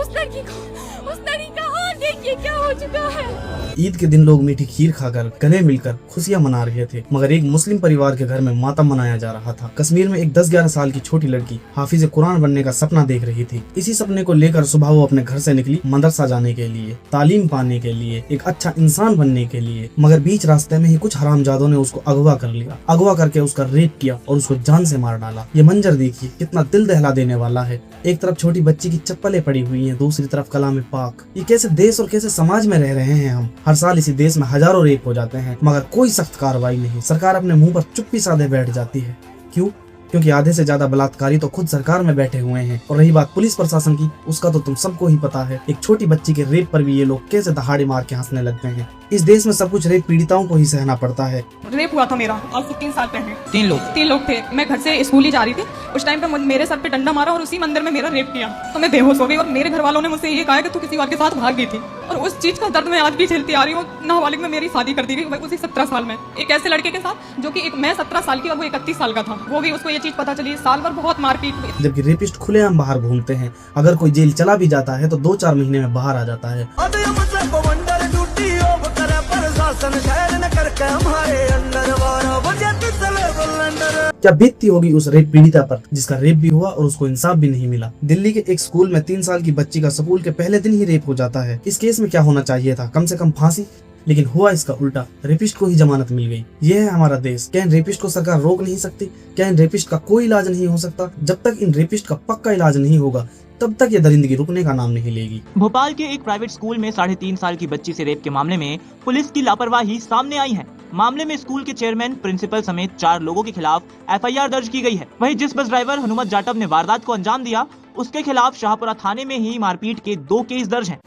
उस लड़की का हाल देखिए क्या हो चुका है। ईद के दिन लोग मीठी खीर खाकर गले मिलकर खुशियां मना रहे थे, मगर एक मुस्लिम परिवार के घर में मातम मनाया जा रहा था। कश्मीर में एक 10-11 साल की छोटी लड़की हाफिज कुरान बनने का सपना देख रही थी। इसी सपने को लेकर सुबह वो अपने घर से निकली मदरसा जाने के लिए, तालीम पाने के लिए, एक अच्छा इंसान बनने के लिए। मगर बीच रास्ते में ही कुछ हरामजादों ने उसको अगवा कर लिया, अगवा करके उसका रेप किया और उसको जान से मार डाला। ये मंजर देखिए कितना दिल दहला देने वाला है। एक तरफ छोटी बच्ची की चप्पलें पड़ी हुई हैं, दूसरी तरफ कलाम पाक। ये कैसे देश और कैसे समाज में रह रहे हैं हम। हर साल इसी देश में हजारों रेप हो जाते हैं, मगर कोई सख्त कार्रवाई नहीं। सरकार अपने मुंह पर चुप्पी साधे बैठ जाती है। क्यों? क्योंकि आधे से ज्यादा बलात्कारी तो खुद सरकार में बैठे हुए हैं। और रही बात पुलिस प्रशासन की, उसका तो तुम सबको ही पता है। एक छोटी बच्ची के रेप पर भी ये लोग कैसे दहाड़े मार के हंसने लगते हैं। इस देश में सब कुछ रेप पीड़िताओं को ही सहना पड़ता है। रेप हुआ था मेरा आज से 3 साल पहले। 3 लोग थे। मैं घर से स्कूल ही जा रही थी, उस टाइम पे मेरे सर पे डंडा मारा और उसी मंदिर में मेरा रेप किया। तो मैं बेहोश हो गई और मेरे घर वालों ने मुझसे ये कहा कि तू किसी और के साथ भाग गई थी। और उस चीज का दर्द मैं आज भी झेलती आ रही हूँ। नाबालिग में मेरी शादी कर दी गई उसी 17 साल में, एक ऐसे लड़के के साथ जो कि मैं 17 साल की और वो 31 साल का था। वो भी उसको ये चीज पता चली, साल भर बहुत मारपीट हुई। जबकि रेपिस्ट खुलेआम बाहर घूमते हैं। अगर कोई जेल चला भी जाता है तो 2-4 महीने में बाहर आ जाता है। क्या बीतती होगी उस रेप पीड़िता पर जिसका रेप भी हुआ और उसको इंसाफ भी नहीं मिला। दिल्ली के एक स्कूल में 3 साल की बच्ची का स्कूल के पहले दिन ही रेप हो जाता है। इस केस में क्या होना चाहिए था? कम से कम फांसी। लेकिन हुआ इसका उल्टा, रेपिस्ट को ही जमानत मिल गई। यह है हमारा देश। क्या इन रेपिस्ट को सरकार रोक नहीं सकती? क्या इन रेपिस्ट का कोई इलाज नहीं हो सकता? जब तक इन रेपिस्ट का पक्का इलाज नहीं होगा तब तक ये दरिंदगी रुकने का नाम नहीं लेगी। भोपाल के एक प्राइवेट स्कूल में 3.5 साल की बच्ची से रेप के मामले में पुलिस की लापरवाही सामने आई है। मामले में स्कूल के चेयरमैन, प्रिंसिपल समेत 4 लोगों के खिलाफ FIR दर्ज की गई है। वहीं जिस बस ड्राइवर हनुमत जाटव ने वारदात को अंजाम दिया, उसके खिलाफ शाहपुरा थाने में ही मारपीट के 2 केस दर्ज हैं।